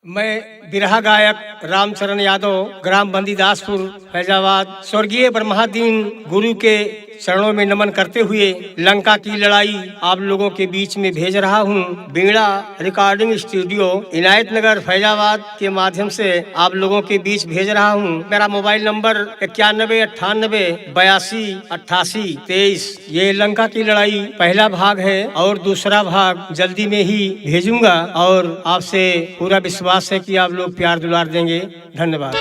मैं बिरहा गायक रामचरण यादव, ग्राम बंदीदासपुर, फैजाबाद, स्वर्गीय ब्रह्मादीन गुरु के चरणों में नमन करते हुए लंका की लड़ाई आप लोगों के बीच में भेज रहा हूँ। बीड़ा रिकॉर्डिंग स्टूडियो, इनायत नगर, फैजाबाद के माध्यम से आप लोगों के बीच भेज रहा हूँ। मेरा मोबाइल नंबर 9198828823। ये लंका की लड़ाई पहला भाग है और दूसरा भाग जल्दी में ही भेजूंगा और आपसे पूरा विश्वास है कि आप लोग प्यार दुलार देंगे। धन्यवाद।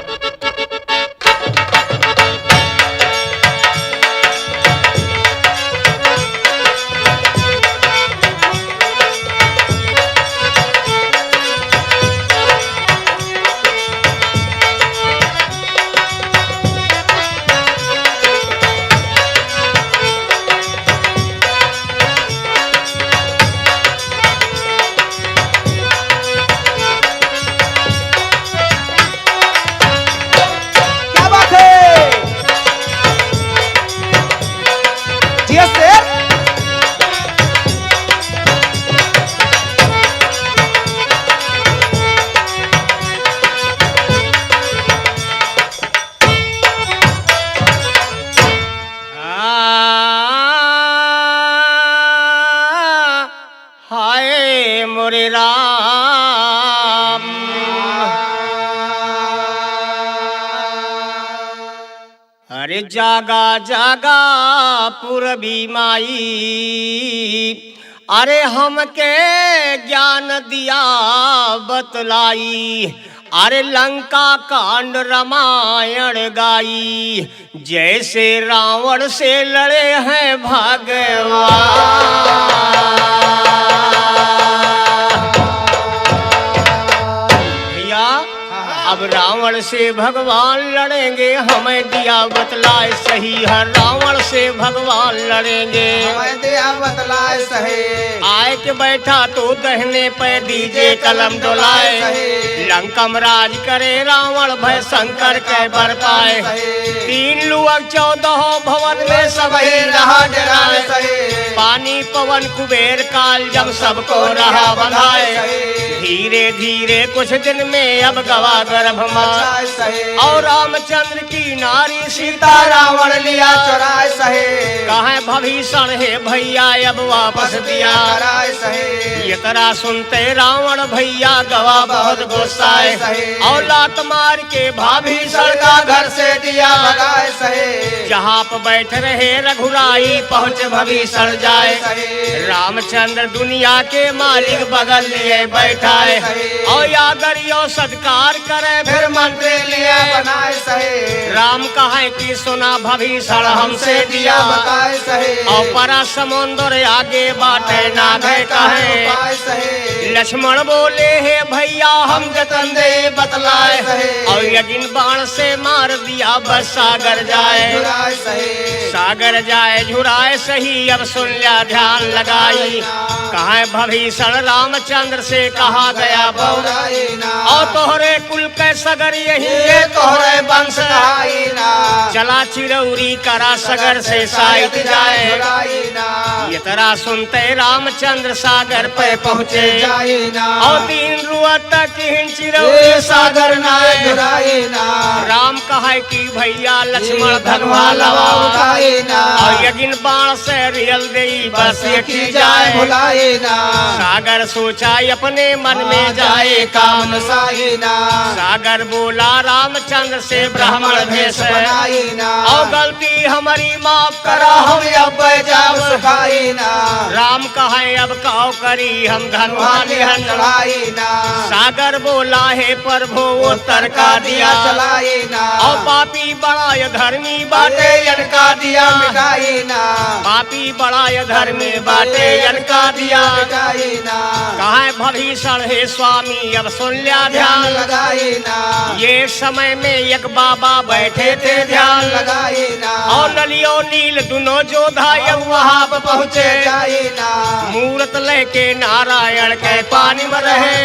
हाय मोरे राम, अरे जागा जागा पूरबी माई, अरे हमके ज्ञान दिया बतलाई, अरे लंका कांड रामायण गाई, जैसे रावण से लड़े हैं भगवान। अब रावण से भगवान लड़ेंगे, हमें दिया बतलाए सही है। रावण से भगवान लड़ेंगे, हमें दिया बतलाए सही। आए के बैठा तो दहने पे दीजे कलम डोलाए, लंकम राज करे रावण भय शंकर के बर पाए। 3 लुअग 14 भवन में सब ही रहा डराए, पानी पवन कुबेर काल जब सबको रहा बंधाए। धीरे धीरे कुछ दिन में अब गवा गर्भ मां, और रामचंद्र की नारी सीता रावण लिया चुराए सहे। कहे भभीषण है भैया अब वापस दिया, ये तरह सुनते रावण भैया गवा बहुत गुस्साए, और लात मार के भभीषण का घर से दिया भगाए सहे। जहाँ पर बैठ रहे रघुराई पहुँच भभीषण जाए, रामचंद्र दुनिया के मालिक बगल लिए बैठाए, और यागरियो सत्कार करे फिर मंत्री लिए बनाए सहे। राम कहे कि सुना भभीषण हमसे दिया बताए सहे, और परा समुद्र आगे बाटे ना गए कहे। लक्ष्मण बोले हे भैया हम जतन दे बतलाए, और यज्ञ बाण से मार दिया बस सागर जाए। सागर जाए झुराए सही, अब सुन लिया ध्यान लगाई, कहे भभीषण रामचंद्र से कहा गया बहुराई, और तोहरे कुल के सगर यही ये तोहरे वंश चला चिरौरी करा सगर से साइत जाए। ये तरह सुनते रामचंद्र सागर पे पहुँचे, और 3 रुआ तक चिरौरी सागर नाए। राम कहे कि भैया लक्ष्मण धनुहा लवाओ, और यज्ञ बाण से रियल दे बस की जाए। सागर सोचा अपने मन में जाए काम साइना, सागर बोला रामचंद्र से ब्राह्मण भेष, और गलती हमारी माफ करा हम अब जाब सुखाईना। राम कहे अब काओ करी हम धनुहा निहन चढ़ाईना। सागर बोला हे प्रभु उत्तर का दिया चलाईना, और पापी बड़ा धर्मी बाटे यनका दिया मिटाईना। पापी बड़ा धर्मी बाटे यनका दिया मिटाईना। कहे भभीषण हे स्वामी अब सुन लिया ध्यान लगाईना। ये समय में एक बाबा बैठे थे ध्यान लगाईना, और नलियो नील दोनों जोधा वहाँ पहुँचे जाईना। मूर्त लेके नारायण के पानी में रहे,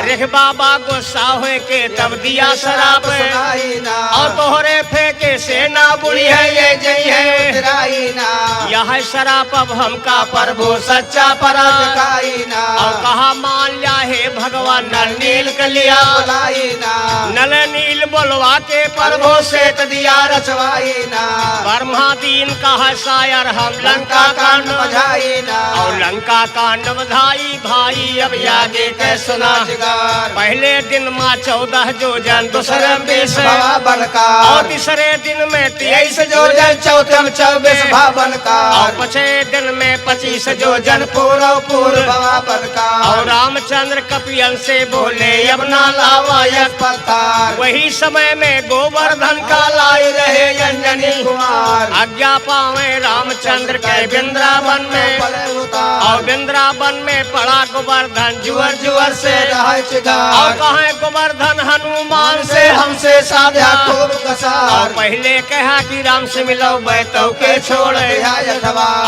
रेख बाबा गुस्सा हुए के तब दिया शराब सुनाई ना और तोहरे फेंके से ना बुरी है ये जई है उतराई ना यह शराब अब हमका प्रभु सच्चा परज पराज खाई ना और कहा मान लिया है भगवान नल नील कलिया बुलाई ना नल नील बोलवा के प्रभु सेत दिया रचवाई ना ब्रह्मा दीन का है शायर हम लंका कांड बजाई ना और लंका कांड बधाई भाई अब आगे के सुना जिगार पहले दिन माँ 14 जो जन दूसरे 20 बाबा बनका और तीसरे दिन में 23 जो जन चौथे में 24 भावन का और पछे दिन में 25 जो जन पूर्व पूर्व बाबा बनका और रामचंद्र कपियन से बोले अब ना लावा यज्ञ पत्थर वही समय में गोवर्धन का लाई रहे अंजनी कुमार आज्ञा पावे रामचंद्र के वृंदावन में पले उतार और वृंदावन में पड़ा गोवर्धन जुअर जुअर से रहे और चिगार कहे गोवर्धन हनुमान से हमसे साध्या और खूब कसार पहले कहा कि राम से मिलो बैतो के छोड़े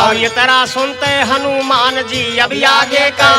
और ये तरह सुनते हनुमान जी अब आगे का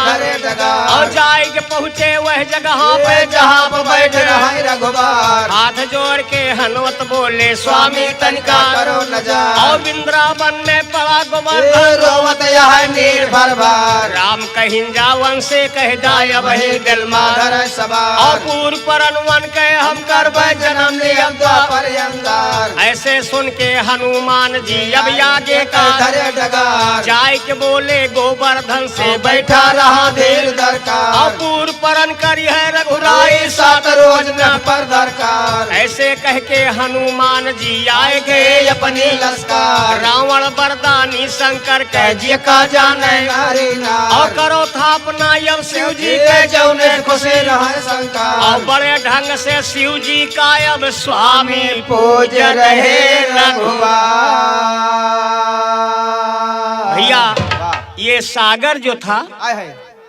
और जाए के पहुँचे वह जगह पे जहाँ पे बैठ रहे रघुबार हाथ जोड़ के हनुमत बोले स्वामी तनिका करो नजार और वृंदावन में पड़ा गोवर्धन रोवत यह नीर भर भर राम कहीं जावन से कह जाय वही दिल मार धर सवार और पूर्व पर अनुवन के हम कर जन्म नियम द्वापर अंगार ऐसे सुन के हनुमान जी अब आगे का धरे डगार जाय के बोले गोवर्धन से बैठा रहा धीर दरकार और पूर्व परन करी है रघुराई सात रोज न पर दरकार ऐसे कह के हनुमान जी आए गए अपनी लश्कर रावण बरदानी शंकर के जी का जाने नारी ना और करो था अपना अब शिव जी के के जौने खुशी रहे शंकर और बड़े ढंग से शिव जी का अब स्वामी पूज रहे रघुवार भैया वाह ये सागर जो था आए है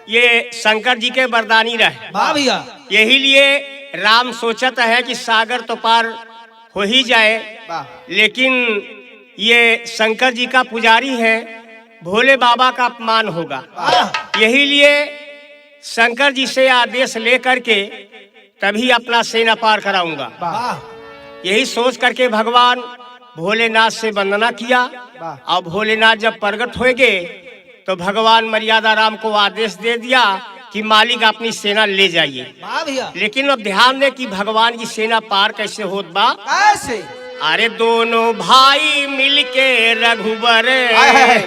ये शंकर जी के वरदानी रहे वाह भैया यही लिए राम सोचता है कि सागर तो पार हो ही जाए वाह लेकिन ये शंकर जी का पुजारी है भोले बाबा का अपमान होगा वाह यही लिए शंकर जी से आदेश लेकर के तभी अपना सेना पार कराऊंगा वाह यही सोच करके भगवान भोलेनाथ से वंदना किया वाह और भोलेनाथ जब प्रकट होएगे तो भगवान मर्यादा राम को आदेश दे दिया कि मालिक अपनी सेना ले जाइए वाह भैया लेकिन अब ध्यान दे कि भगवान की सेना पार कैसे होत बा कैसे अरे दोनों भाई मिलके रघुबर आए है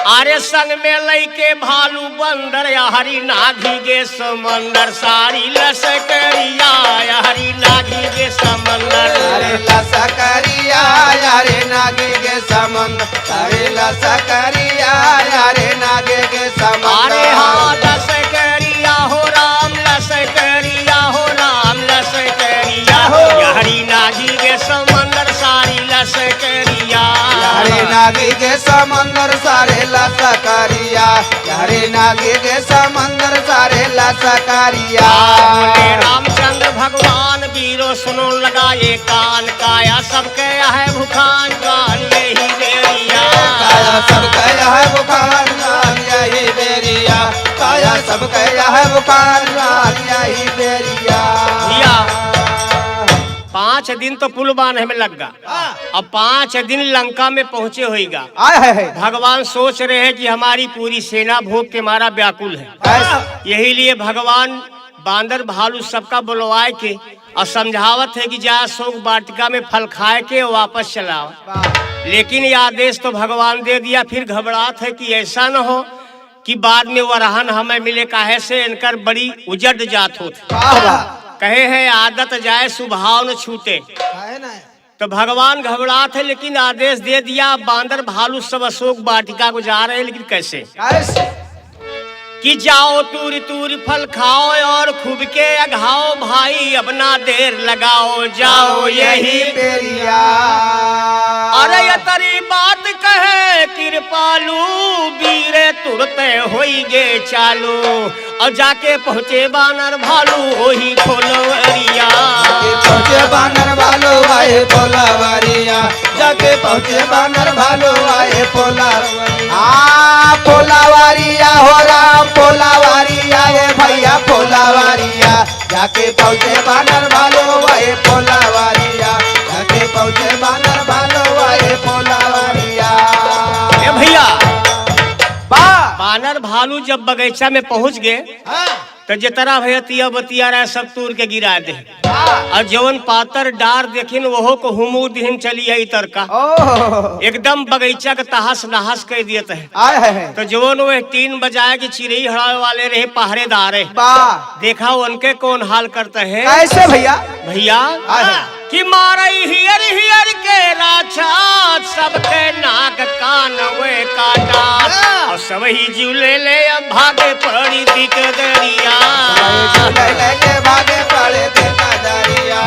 अरे संग में लैके भालू बंदर हरी नाघी गे समंदर सारी लसकरिया हरी नाघी गे समंदर अरे लसकरिया यारे नागे के समंदर अरे लसकरिया यारे नागे के समंदर अरे हाँ लसकरिया हो राम लसकरिया हो राम लसकरिया हरी नाघी गे समंदर सारी लसकरिया यारे नागे के समंदर सारे लसकरिया यारे नागे के समंदर सारे लसकरिया बोले रामचंद्र भगवान वीरो सुनो लगाए कान काया सबके है भूखान कान यही देरिया काया सब कया है बुखार लाल यही बेरिया काया सब कया है बुखार लाल यही बेरिया भैया 5 दिन तो पुल बांधने में लग गया अब 5 दिन लंका में पहुंचे होएगा आए है भगवान सोच रहे हैं कि हमारी पूरी सेना भूख के मारा व्याकुल है ऐसा यही लिए भगवान बांदर भालू सबका बुलवाए के और समझावत है कि जा शोक वाटिका में फल खाए के वापस चलाओ लेकिन ये आदेश तो भगवान दे दिया फिर घबराहट है कि ऐसा न हो कि बाद में वरहन हमें मिले काहे से इनकर बड़ी उजड़ जात होती वाह वाह कहे है आदत जाए सुभाव न छूटे है ना तो भगवान घबराहट है लेकिन आदेश दे दिया बांदर भालू सब अशोक वाटिका को जा रहे हैं लेकिन कैसे कैसे कि जाओ तूरी तूरी फल खाओ और खूब के अघाओ भाई अपना देर लगाओ जाओ यही बेरिया अरे ये तरी बात कहे कृपालू वीरे तुरते होइगे चालू और जाके पहुँचे बानर भालू वही खोलवरिया पहुँचे बानर भालू आए पोलावरिया जाके पहुँचे बानर भालू आए पोलावरिया पोलावरिया हो राम पोलावरिया ये भैया पोलावरिया जाके पहुँचे बानर भालो वही पोलावारिया, जाके पहुँचे बानर भालो वही पोलावारिया। ए भैया बा बानर भालू जब बगीचा में पहुंच गए तो जितना भैया बतिया रहा सब तूर के गिरा दे, और जवन पातर डार देखिन वहो को हुमू दिन चली आई तरका ओह एकदम बगीचा का तहस नहस कर दियत है। आए है तो जवन वह 3 बजाए की चिड़ई हड़ावे वाले रहे पहरेदार है, बा देखा उनके कौन हाल करते हैं कैसे भैया भैया आए है कि मारई हियर हियर के राछा सबके नाक कान वे काटा, और सब ही जीव ले अब भागे पड़ी दिक दरिया। ले भागे पड़े देखा दरिया,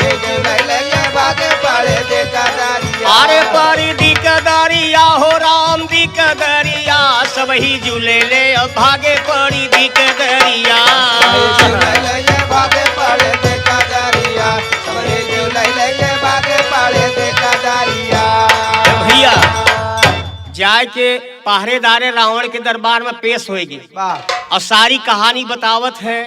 ले भागे पड़े देखा दरिया। अरे परी दिक दरिया हो राम दिक दरिया, सब ही जीव ले अब भागे पड़ी दिक दरिया। ले भागे पड़े देखा दरिया, ले भागे पड़े देखा दरिया। भैया जाए के पहरेदारे रावण के दरबार में पेश होएगी और सारी कहानी बतावत है,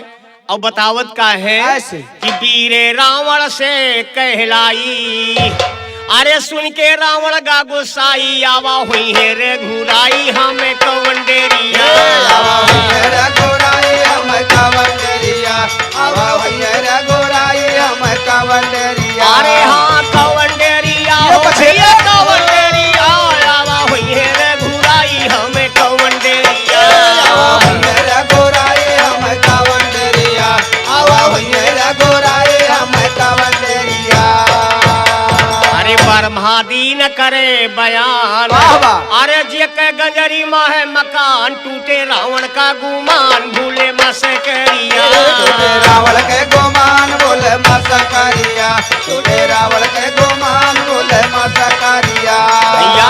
और बतावत का है ऐसे कि वीरे रावण से कहलाई, अरे सुन के रावण गा गुस्साई, आवा हुई है रे घुराई हमें कौन डेरिया। आवा हुई रे घुराई हमें कौन डेरिया, आवा हुई रे घुराई हमें कौन डेरिया। अरे हाँ कौन डेरिया हो भैया कौन डेरिया, आवा हुई है रे घुराई हमें कौन डेरिया। आवा हुई रे घुराई हमें कौन डेरिया, आवा हुई रे घुराई हमें कौन डेरिया। अरे बरमादीन करे बयान, अरे जे के गंजरी माँ है मकान, टूटे रावण का गुमान भूले मसकरिया। टूटे रावण के गुमान बोले मसकरिया, टूटे रावण के गुमान बोले मसकरिया। भैया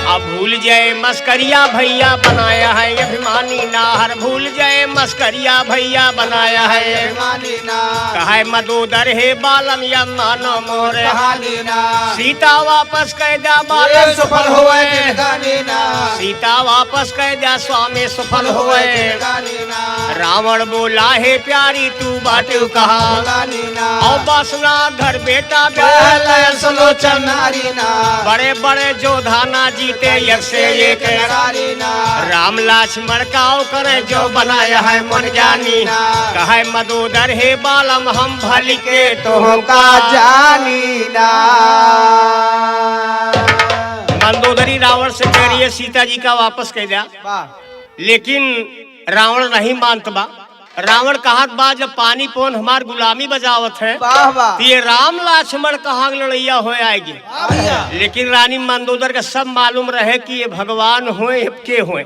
अब भूल जाए मस्करिया भैया बनाया है अभिमानी नाहर, भूल जाए मस्करिया भैया बनाया है कहानी ना कहे मदोदर है बालम या मानो मोरे, कहानी ना सीता वापस कह जा ये बालम सफल हुए जिंदगानी ना, सीता वापस कह जा स्वामी सफल हुए। जिंदगानी ना रावण बोला है प्यारी तू बाटू कहा, जिंदगानी ना और बसना घर बेटा पहले सुलोचन नारी ना, बड़े बड़े जोधाना जीते एक से एक, नारी ना राम लक्ष्मण काव करे जो बनाया है मन जानी, कहे मदोदर है बालम हम भली के तुमका जानी ना। मंदोदरी रावण से कह रही है सीता जी का वापस कह दिया, लेकिन रावण नहीं मानत बा। रावण कहत बा जब पानी पौन हमार गुलामी बजावत है वाह वाह तो ये राम लक्ष्मण कहाँ लड़ैया हो आएगी, लेकिन रानी मंदोदर का सब मालूम रहे कि ये भगवान हुए के हुए,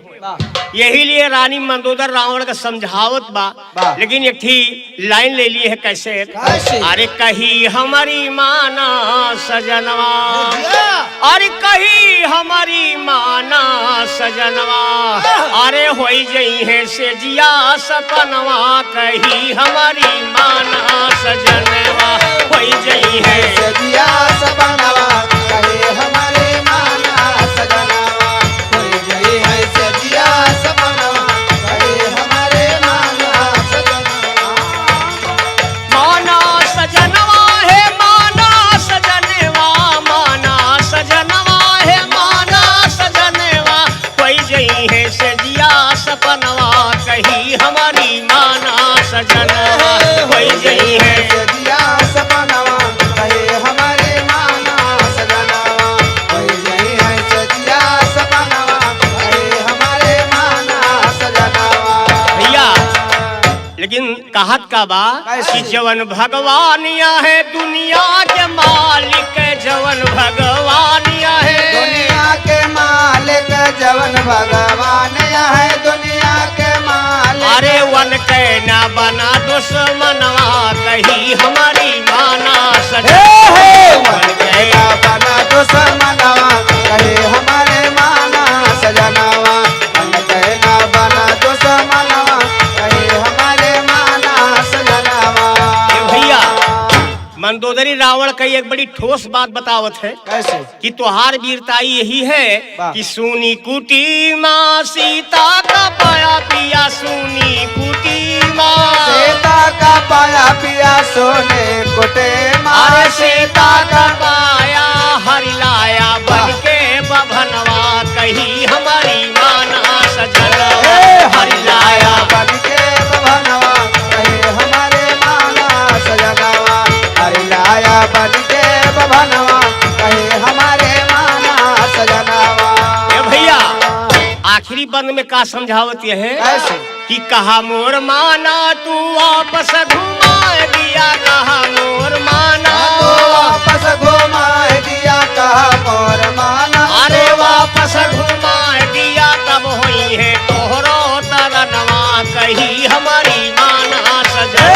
यही लिए रानी मंदोदर रावण का समझावत बा। लेकिन एक थी लाइन ले ली है कैसे, अरे कही हमारी माना सजनवा, अरे कही हमारी माना सजनवा, अरे होई जई है से जिया सपनवा, कही हमारी माना सजनवा, होई जई है से जिया सपनवा, कहे हमारे माना सजनवा, कोई जई है से जिया सपनवा, कहे हमारे माना सजनवा। माना सजनवा है माना सजनवा, माना सजनवा है माना सजनवा, कोई जई है से जिया सपनवा, कही हमारी माना सजनवा, कोई जई है से जिया सपनवा, कहे हमारे माना सजनवा, कोई जई है से जिया सपनवा, कहे हमारे माना सजनवा। भैया। लेकिन कहत का बा कि जवन भगवानिया है दुनिया के मालिक, जवन भगवानिया है दुनिया के मालिक, जवन भगवान है दुनिया के मालिक। अरे वन के ना बना दुश्मनवा, कही हमारी माना सजनवा, वन के ना बना दुश्मनवा, कहे हमारे माना सजनवा, वन के ना बना दुश्मनवा, कहे हमारे माना सजनवा। भैया मंदोदरी रावण का एक बड़ी ठोस बात बतावत है कैसे कि तुहार वीरताई यही है कि सुनी कुटी माँ सीता का पाया पिया, सुनी कुटी माँ सोने कुटे अरे माँ सीता का पाया हरि लाया बन के बभनवा कही हमारी माना सजनवा हरि लाया बन के बभनवा कहे हमारे माना सजनवा हरि लाया बन के बभनवा कहे हमारे माना सजनवा। ए भैया आखिरी बंद में का समझावत यह है कैसे? कि कहा मोर माना तू वापस घुमा दिया कहा मोर माना तो वापस घुमा दिया कहा मोर माना अरे वापस घुमा दिया तब हुई है तोहरो तरनवा कही हमारी माना सजन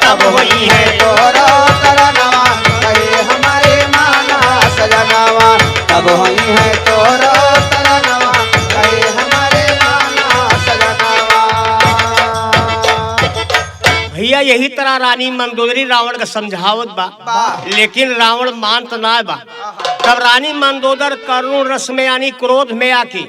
तब हुई है तोहरो तरनवा कहे हमारे माना सजनवा तब हुई है तोहरो तरनवा कहे हमारे माना सजनवा। भैया यही तरह रानी मंदोदरी रावण का समझावत बा लेकिन रावण मानत ना बा। तब रानी मंदोदर करुण रस में यानी क्रोध में आके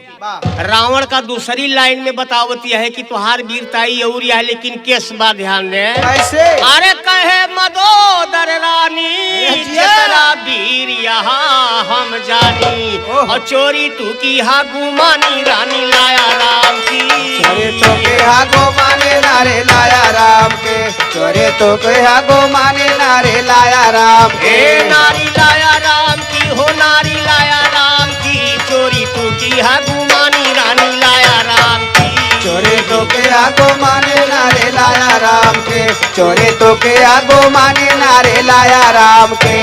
रावण का दूसरी लाइन में बतावत यह है कि तुहार वीरताई और यह लेकिन केस बा ध्यान दे कैसे? अरे कहे मदोदर रानी जरा वीर यहाँ हम जानी और चोरी तू की हा गुमानी रानी लाया राम की चोरे तो के हागो माने नारे लाया राम के चोरे तो के हागो माने नारे लाया राम के नारी लाया राम की हो नारी लाया राम की चोरी तू की हा गुमानी रानी लाया राम की चोरे तो के आगो माने नारे लाया राम के चोरे तो के आगो माने नारे लाया राम के।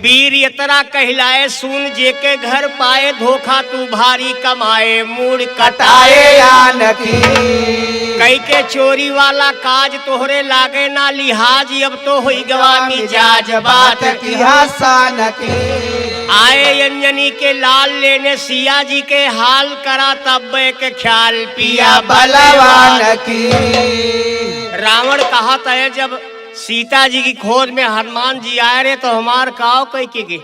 वीर यतरा कहलाए सुन जे के घर पाए धोखा तू भारी कमाए मूड कटाए जानकी कई के चोरी वाला काज तोहरे लागे ना लिहाज अब तो हुई गवा मिजाज बात की हसान की आए अंजनी के लाल लेने सिया जी के हाल करा तब के ख्याल पिया बलवान की। रावण कहा था जब सीता जी की खोज में हनुमान जी आए रहे तो हमार काव कई के गे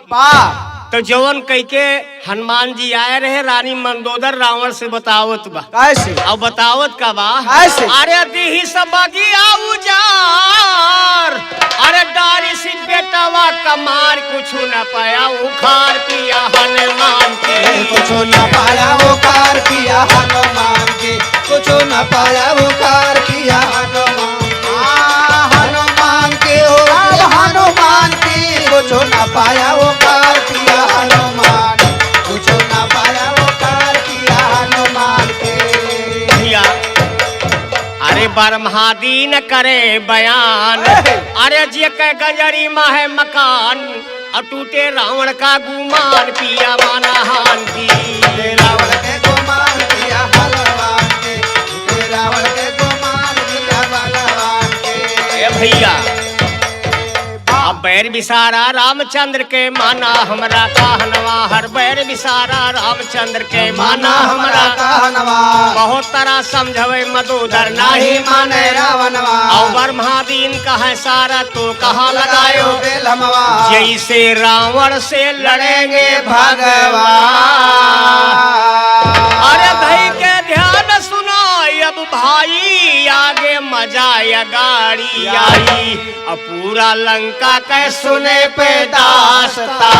तो जवन कई के हनुमान जी आए रहे रानी मंदोदर रावण से बतावत बा कैसे? अब बतावत का बा कैसे? अरे दी सब उजार अरे डारी सी बेटवा कमार कुछ न पाया उखार पिया हनुमान के कुछ न पाया वो कार किया हनुमान के कुछ न पाया वो कार किया हनुमान के हो हनुमान की कुछ न पाया वो कार किया हनुमान कुछ न पाया वो कार किया हनुमान के। भैया अरे बरमहादीन करे बयान अरे जे के गंजरी माहे मकान अटूटे रावण का गुमान पिया माना हान की रावण के गुमान किया हलवान के रावण के गुमान किया बलवान के। ए भैया अब बैर बिसारा रामचंद्र के माना हमरा कहनवा हर बैर बिसारा रामचंद्र के माना हमरा कहनवा बहुत तरह समझवे मदोदर नहीं माने रावणवा और बरमहादीन कहे सारा तो कहा लगायो बेलमवा जैसे रावण से लड़ेंगे भगवान अरे भाई के ध्यान सुनो अब भाई आगे मजा या गाड़ी आई अब पूरा लंका के सुने पे दास्ता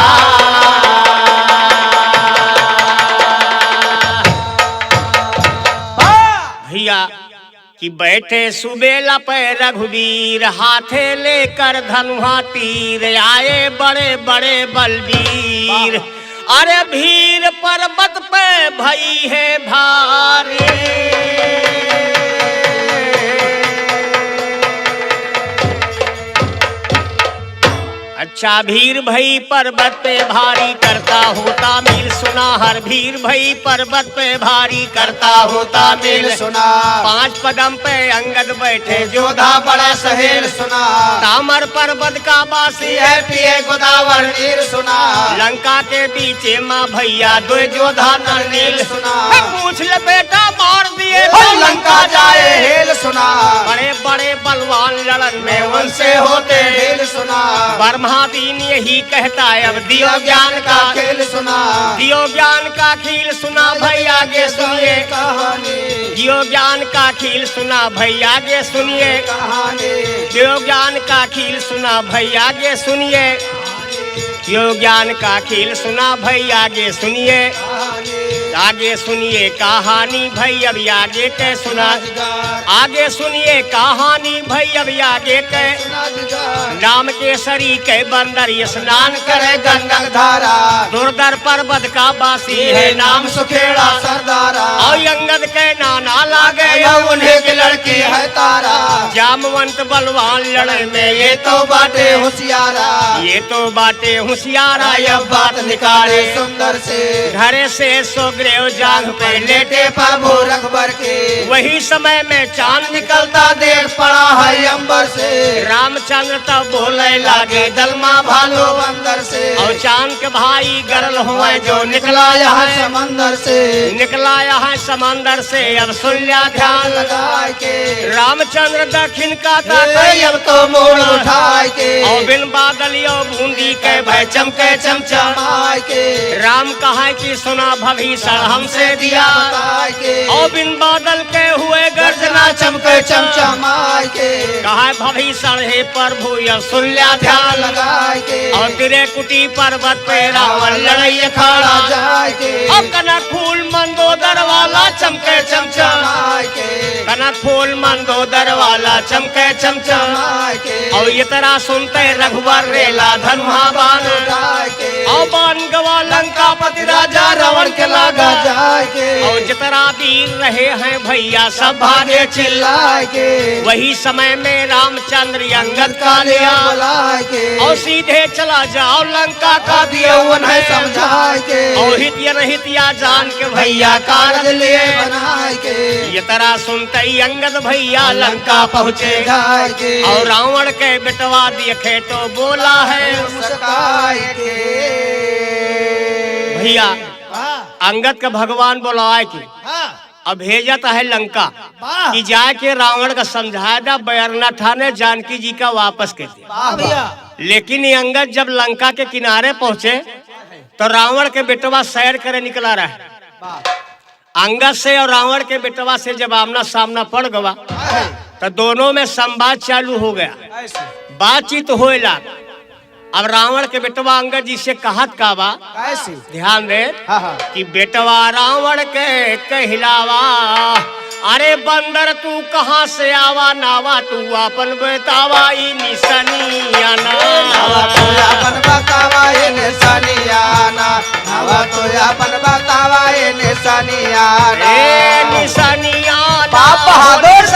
भैया कि बैठे सुबेला पे रघुवीर हाथे लेकर धनुहा तीर आए बड़े बड़े बलवीर अरे भीर पर्वत पे भई है भारी अच्छा भीर भई पर्वत पे भारी करता होता मिल सुना हर भीर भई पर्वत पे भारी करता होता मिल सुना 5 कदम पे अंगद बैठे जोधा बड़ा सहेल सुना तामर पर्वत का बासी है पिए गोदावर नीर सुना लंका के बीचे माँ भैया दो जोधा नरनील सुना पूछ ले बेटा मार दिए लंका जाए हेल सुना बड़े बड़े बलवान लड़न में उनसे होते खेल सुना, ब्रह्मादीन यही कहता है अब दियो ज्ञान का खेल सुना, दियो ज्ञान का खील सुना भाई आगे सुनिए कहानी, दियो ज्ञान का खील सुना भाई आगे सुनिए कहानी, दियो ज्ञान का खील सुना भाई आगे सुनिए दियो ज्ञान का खील सुना भाई आगे सुनिए आगे सुनिए कहानी भाई अभी आगे के सुना आगे सुनिए कहानी भाई अभी आगे के नाम केसरी के बंदर स्नान करे गंगा धारा, दुर्धर पर्वत का बासी है नाम सुखेड़ा सरदारा, और अंगद के नाना लागे उन्हें के लड़की है तारा, जामवंत बलवान लड़े में ये तो बाटे होशियारा, ये तो बाटे होशियारा यह बात निकाले सुंदर से घरे से सुग्रीव जांग पे लेटे प्रभु रखबर के, वही समय में चांद निकलता देख पड़ा है अंबर से, रामचंद्र तब बोले लागे दलमा भालो बंदर से, और चांद के भाई गरल हुए जो निकला यहाँ है समंदर से, निकला यहाँ समंदर से अब सुन लिया ध्यान लगा के रामचंद्र दक्षिण का अब ताकत तो मोड़ उठाए के, और बिन बादलियों बूंदी के भय चमके चमचम चमाए के, राम कहा कि सुना भविष्य हमसे दिया बताए के, और बिन बादल के हुए गर्जना चमके चमचमाए के, कहा भविष्य हे प्रभु यह सुन लिया ध्यान लगाए के, और तेरे कुटी पर्वत पे रावण लड़ाई खड़ा जाए के, और कनक फूल मंदोदर वाला चमके चमचम चमाए के, कनक फूल मंदोदर वाला चमके चमचम चमाए के, और ये तरह सुनते रघुवर रेला धनुहा बाण जाए के, और बाण गवा लंकापति राजा रावण के लागा जाए के, और जितना वीर रहे हैं भैया सब भागे चिल्लाए के, वही समय में रामचंद्र अंगद का लिया बुलाए के, और सीधे चला जाओ लंका का दिया उन्हें समझाए के, और हितिया हितिया जान के भैया कारज लिए बनाए के, ये तरह सुनते ही अंगद भैया लंका पहुँचे जाए के, और रावण के बेटवा देखे तो बोला है मुस्काए के, भैया अंगद का भगवान बुलाए की हाँ, अब भेजत है लंका वाह, कि जाके रावण का समझाया था बैरना थाने जानकी जी का वापस कर दिया वाह भैया, लेकिन ये अंगद जब लंका के किनारे पहुंचे तो रावण के बेटवा सैर करे निकला रहा है वाह, अंगद से और रावण के बेटवा से जब आमना सामना पड़ गवा तो दोनों में संवाद चालू हो गया, ऐसे, बातचीत होए लाग। अब रावण के बेटवा अंगद जी से कहत का बा ऐसे, ध्यान दे हाँ हाँ, कि बेटवा रावण के कहलावा अरे बंदर तू कहाँ से आवा नावा तू अपन बतावा ई निशानिया नवा तो अपन बतावा ये निशानियाना, नवा तो अपन बतावा ये निशानियाना, ए निशानिया बाप बहादुर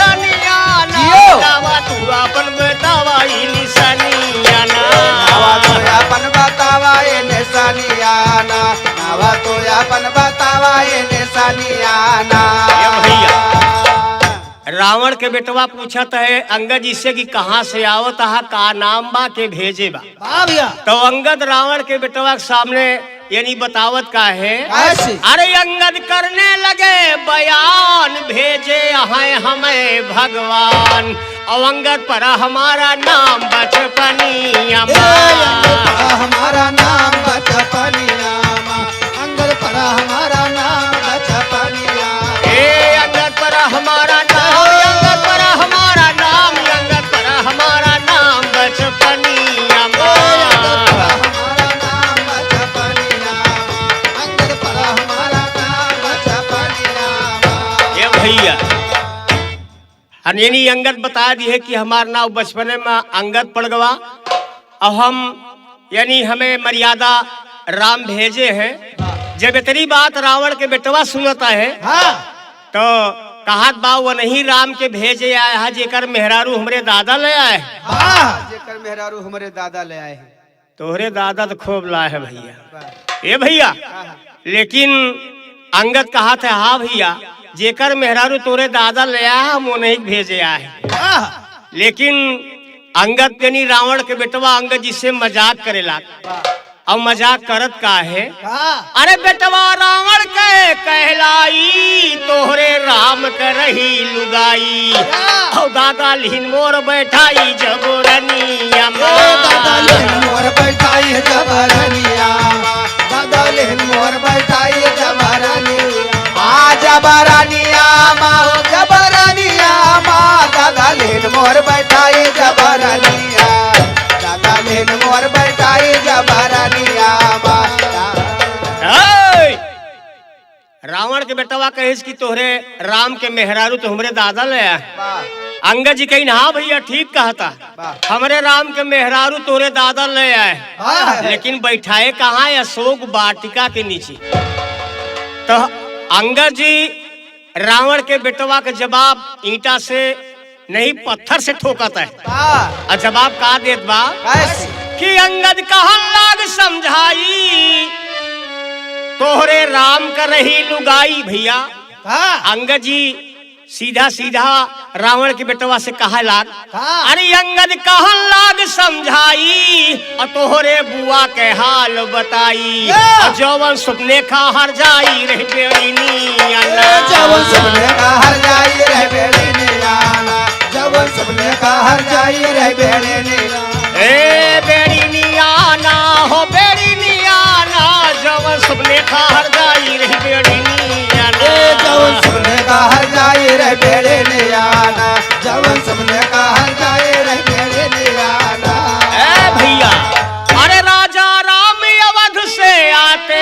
जियो, नावा तू अपन बतावा ई निशानिया नवा तो अपन बतावा ये निशानियाना, नवा तो अपन बतावा ये निशानियाना, रावण के बेटवा पूछत है अंगद जी से कि कहाँ से आओ तहा का नाम बा के भेजे बा वाह भैया, तो अंगद रावण के बेटवा के सामने यानी बतावत का है ऐसे, अरे अंगद करने लगे बयान भेजे हैं हमें भगवान और अंगद पर हमारा नाम बचपनिया हमारा नाम बचपनिया, अंगद पड़ा हमारा नाम बचपनिया, अंगद पर हमारा नाम अंगद पर हमारा नाम अंगद पर हमारा नाम बचपनिया हमारा नाम बचपनिया, अंगद पड़ा हमारा नाम बचपनिया, ये भैया यानी अंगद बता दी है कि हमारा नाम बचपने में अंगद पड़ गवा और हम यानी हमें मर्यादा राम भेजे हैं। जब इतनी बात रावण के बेटवा सुनता है हाँ, तो कहत बा वो नहीं राम के भेजे आए है जेकर मेहरारू हमरे दादा ले आए हाँ, जेकर मेहरारू हमारे दादा ले आए हैं, तोहरे दादा तो खूब लाए है भैया ये भैया लेकिन अंगद कहा था हाँ भैया जेकर मेहरारू तोरे दादा ले आया हम वो नहीं भेजे आए लेकिन अंगद यानी रावण के बेटवा अंगद जी से मजाक करेला और मजाक करत का है। का अरे बेटवा रावण के कहलाई तोहरे राम के रही लुगाई और दादा लिहिन मोर बैठाई जबरनिया दादा लेन मोर बैठाई जबरनिया दादा लेन मोर बैठाई जबरनिया जबरनिया जबरनिया दादा लेन मोर बैठाई जबरनिया दादा लेन मोर बैठाई जबरनिया रावण के बेटवा कहिस कि तोहरे राम के मेहरारू तो हमरे दादा ले आए। अंगद जी कही हाँ भैया ठीक कहता, हमरे राम के मेहरारू तोरे दादा ले आए, लेकिन बैठाए कहाँ है अशोक वाटिका के नीचे। तो अंगद जी रावण के बेटवा का जवाब ईंटा से नहीं पत्थर से ठोकता है। और जवाब का देत बा कि अंगद कहन लाग समझाई तोहरे राम का रही लुगाई। भैया अंगद जी सीधा सीधा रावण के बेटवा से कहा लाग, अरे अंगद कहन लाग समझाई और तोहरे बुआ के हाल बताई और जौवन सुपने खा हर जाई रह बेड़ीनिया जवन सुपने का हर जाई रह बेड़ीनिया जवन सुपने का हर जाई रह बेड़ीनिया ए बेड़ीनिया ना हो बेड़ीनिया ना जवन सुपने खा हर जाई रह बेड़ीनिया जवन सुपने का हर जाई रह बेड़ीनिया जवन सुपने का हर जाई रह बेड़ीनिया। ए भैया अरे राजा राम अवध से आते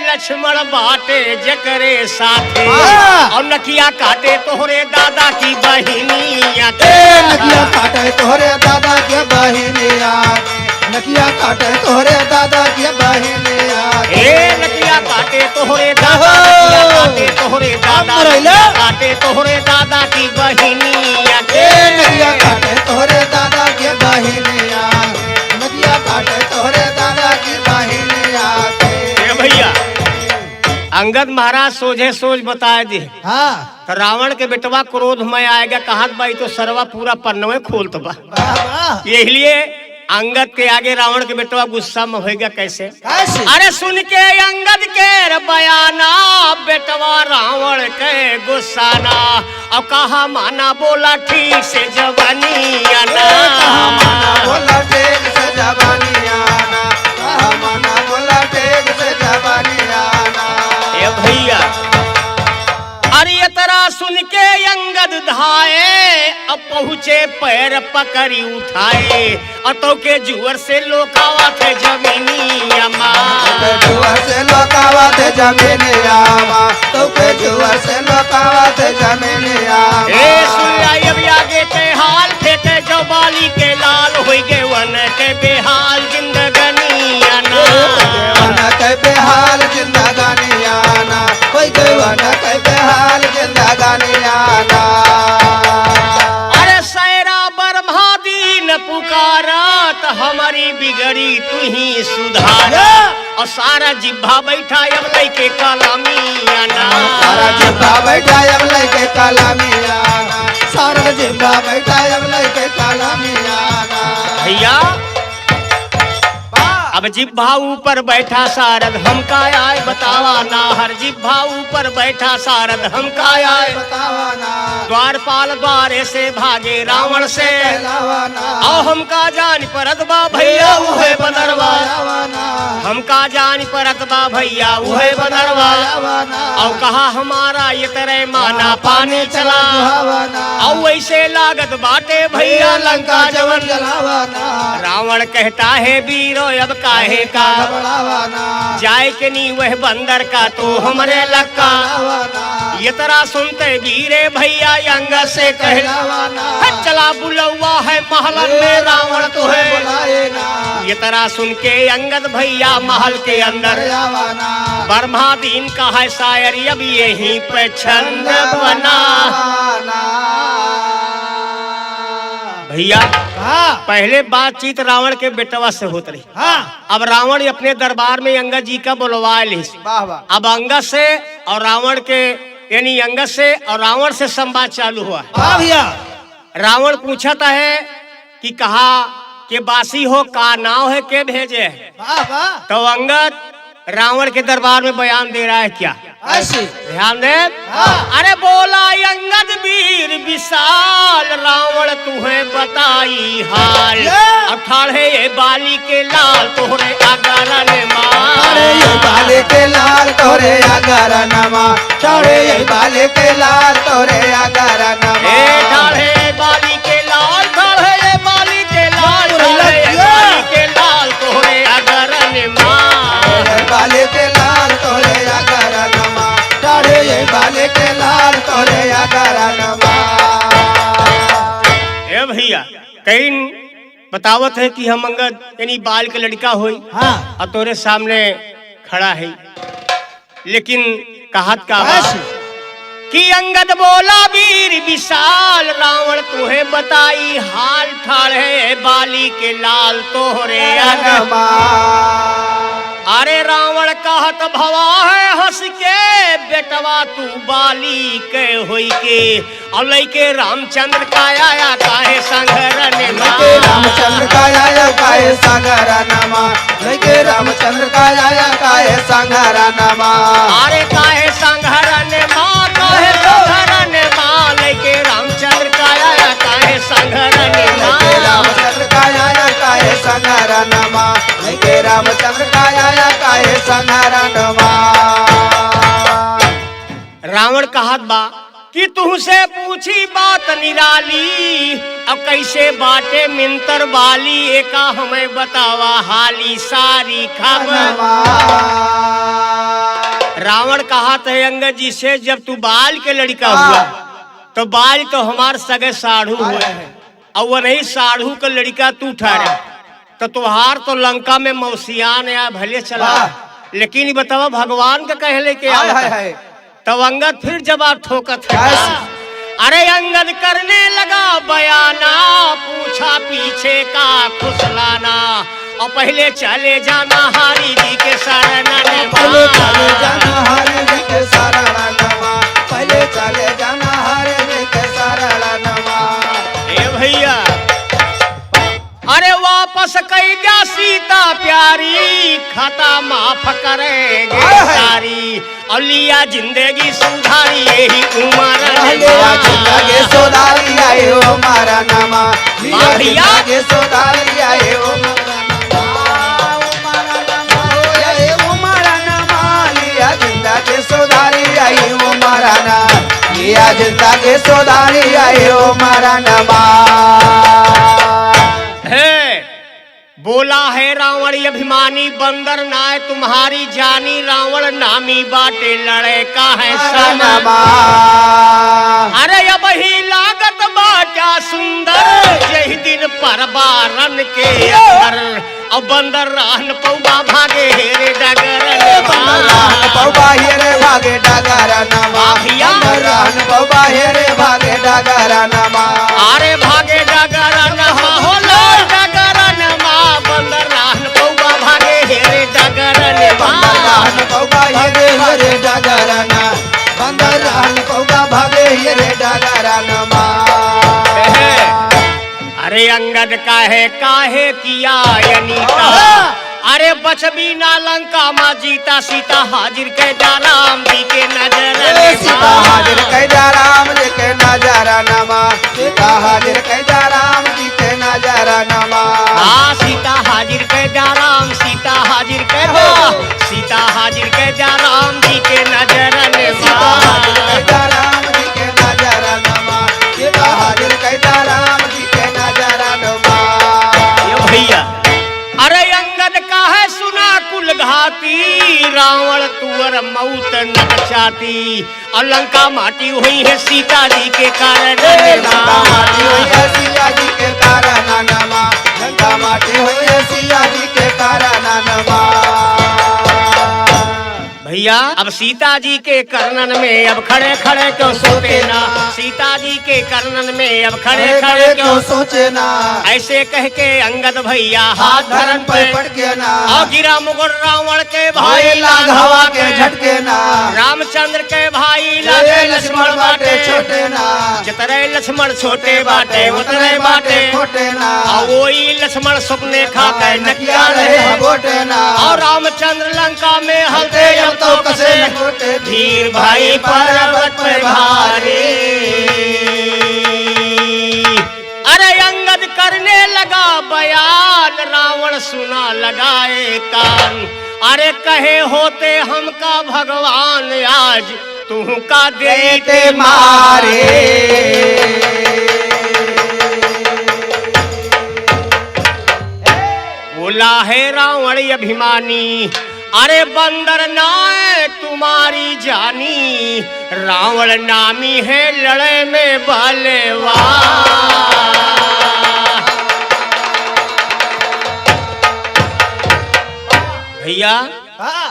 लक्ष्मण बाटे जकरे साथे और नकिया काटे तोहरे दादा की बहिनिया नकिया काटे तोहरे दादा के बहिनिया नकिया काटे तोहरे दादा के बहिनिया नकिया काटे तोहरे दादा काटे तोहरे दादा काटे तोहरे दादा की बहिनिया नकिया काटे तोहरे दादा के बहिनिया नकिया काटे तोहरे दादा की बहिनिया। भैया अंगद महाराज सोझे सोच बताए दी तो रावण के बेटवा क्रोध में आएगा कहत भाई तो सरवा पूरा पन्नवे खोलत बा। यही लिए अंगद के आगे रावण के बेटवा गुस्सा में होगा कैसे? अरे सुन के अंगद के बयाना बेटवा रावण के गुस्साना और कहा माना बोला ठीक से जवानिया ना बोला ठीक से जवानिया ना कहा माना बोला ठीक से जवानिया ना। ए भैया अरे ये तरह सुन के अंगद धाए अब पहुँचे पैर पकड़ी उठाए और तो के जुअर से लोकावा थे जमीनिया जुअर से लोकावा थे जमीनिया तो के जुअर से लोकावा थे जमीनिया। ए सुनिया अब आगे के हाल फेंके जो बाली के लाल हो गए वन के बेहाल जिंदगानिया ना वन के बेहाल जिंदगानिया ना कोई गए वन के बेहाल जिंदगानिया ना। अरे सैरा बर्मादीन पुकारत हमारी बिगड़ी तू ही सुधार और सारा जिब्भा बैठा अब लैके कलामिया ना सारा जिब्भा बैठा अब लैके कलामिया ना सारा जिब्भा बैठा अब लैके कलामिया ना। भैया अब जिब्भा ऊपर बैठा सारद हम का आए बतावा ना हर जिब्भा ऊपर बैठा सारद हम का आए बतावा ना द्वारपाल द्वारे से भागे रावण से और हम का जान परत बा भैया उहे बदरवा हम का जान परत बा भैया उहे बदरवा और कहा हमारा ये तरह माना पाने चला और वैसे लागत बाटे भैया लंका जवन रावण कहता है वीरो अब काहे का जाए के नहीं वह बंदर का तो हमरे लक्का ये तरह सुनते वीरे भैया अंग से कह चला बुलवा है महल में रावण तो है। ये तरह सुन के अंगद भैया महल के अंदर बर्मादीन का है शायर अब यहीं पे छंद बना। भैया पहले बातचीत रावण के बेटवा से होत रही। अब रावण अपने दरबार में अंगद जी का बुलवा ली। अब अंगद से और रावण के यानी अंगद से और रावण से संवाद चालू हुआ। भैया रावण पूछता है कि कहा कि बासी हो का नाव है के भेजे। वाह वाह तो अंगद रावण के दरबार में बयान दे रहा है क्या, ऐसी ध्यान दे। हाँ। अरे बोला अंगद वीर विशाल रावण तुम्हें बताई हाल, अठाड़े बाली के लाल तोहरे अगरन अरे ये बाले के लाल तोरे अगर नमा, चौड़े ये बाले के लाल तोरे अगर नमा। ठाड़े बाली के लाल, ठाड़े बाली के लाल, ठाड़े बाली के लाल तोहरे अगरन बाले के लाल तोरे अगर नमा, चौड़े ये बाले के लाल तोरे अगर नमा। ए भैया कहीं बतावत है कि हम अंगद यानी बाल के लड़का होई हाँ और तोरे सामने खड़ा है, लेकिन कहत का ऐसी कि अंगद बोला वीर विशाल रावण तुम्हें बताई हाल, ठाड़े बाली के लाल तोहरे अगर। नमा। अरे रावण कहत भवा है हंस के बेटवा तू बाली के होई के, और लइके रामचंद्र का आया काहे संघरन लेके रामचंद्र का आया काहे संघरा नमा, लेके रामचंद्र का आया काहे संघरा नमा। अरे काहे संघरन माँ, काहे संघरन माँ, लइके रामचंद्र का आया काहे संघरन लेके रामचंद्र का आया काहे संघरा नमा, लेके रामचंद्र का आया काहे संघरा नमा। रावण कहत बा कि तुहसे पूछी बात निराली, अब कैसे बाटे मिंतर बाली, एका हमें बतावा हाली सारी खबर। रावण कहत है अंगद जी से जब तू बाल के लड़का हुआ तो बाल तो हमार सगे साढ़ू हुए हैं, और वो नहीं साढ़ू का लड़का तू ठहरा तो तुहार तो लंका में मौसियान या भले चला, लेकिन ये बतावा भगवान का कहले के हाय हाय आवत हाय। तब अंगद फिर जवाब ठोकत है। कैसे? अरे अंगद करने लगा बयाना, पूछा पीछे का खुसलाना, और पहले चले जाना हरि जी के शरण में। पहले चले जाना हरे जी के शरण नमा, पहले चले जाना हरे जी के शरण नमा। ए भैया अरे वापस कई जा सीता प्यारी, खाता माफ करेंगे सारी, और लिया जिंदगी सुधारी यही उम्र लिया जिंदगी सुधारी आए ओ मारा नमा, लिया भैया। जिंदगी सुधारी आए ओ मारा नमा, ओ मारा नमा, ओ आए ओ मारा नमा, लिया जिंदगी सुधारी आए ओ मारा नमा, लिया जिंदगी सुधारी आए ओ मारा नमा। है बोला है रावण अभिमानी बंदर नाय तुम्हारी जानी, रावण नामी बाटे लड़े का है सनमा। नमा। अरे अब ही लागत बाटा सुंदर, यही दिन परबारन के अंदर, अब बंदर रहन पौवा भागे हेरे डगर बंदरान पौवा हेरे भागे डगर नमा, भैया। बंदरान पौवा हेरे भागे डगर नमा। अरे भागे डगर नमा हो लो डगर नमा, बंदर रहन पौवा भागे हेरे डगर बंदरान पौवा हेरे हेरे डगर नमा, बंदरान पौवा भागे हेरे डगर नमा। अरे अंगद काहे किया अनीता, अरे बचबी ना लंका माँ जीता, सीता हाजिर के जा राम जी के नजर। सीता हाजिर कह जा राम जी के नजर नमा, सीता हाजिर कह जा राम जी के नजर नमा। हाँ सीता हाजिर के जा राम, सीता हाजिर के जा, सीता हाजिर के जा राम जी के नजर। सीता हाजिर कह जा राम जी के नजर नमा, सीता हाजिर कह जा राम जी के नजर नमा। ये भैया अरे अंगद का है सुना कुल घाती, रावण तुअर मौत न चाहती, और लंका माटी हुई है सीता जी के कारण। लंका माटी हुई है सिया जी के कारण नमा, लंका माटी हुई है सिया जी के कारण नमा। भैया अब सीता जी के कर्णन में अब खड़े खड़े क्यों सोते ना, सीता जी के कर्णन में अब खड़े खड़े क्यों सोचे ना, ऐसे कह के अंगद भैया हाथ धरन पे पटके ना, और गिरा मुकुट रावण के भाई लाग हवा के झटके ना, रामचंद्र के भाई लागे लक्ष्मण बाटे छोटे ना, जितने लक्ष्मण छोटे बाटे उतने बाटे छोटे ना, और वही लक्ष्मण सपने खा के नकिया रहे गोटे ना, और रामचंद्र लंका में हलते अब तो कसे गोटे धीर भाई पर्वत पे भारी। अरे अंगद करने लगा बयान, रावण सुना लगाए कान। अरे कहे होते हमका भगवान आज तू का देते मारे। बोला है रावण अभिमानी, अरे बंदर नाय तुम्हारी जानी, रावण नामी है लड़े में बलवान। भैया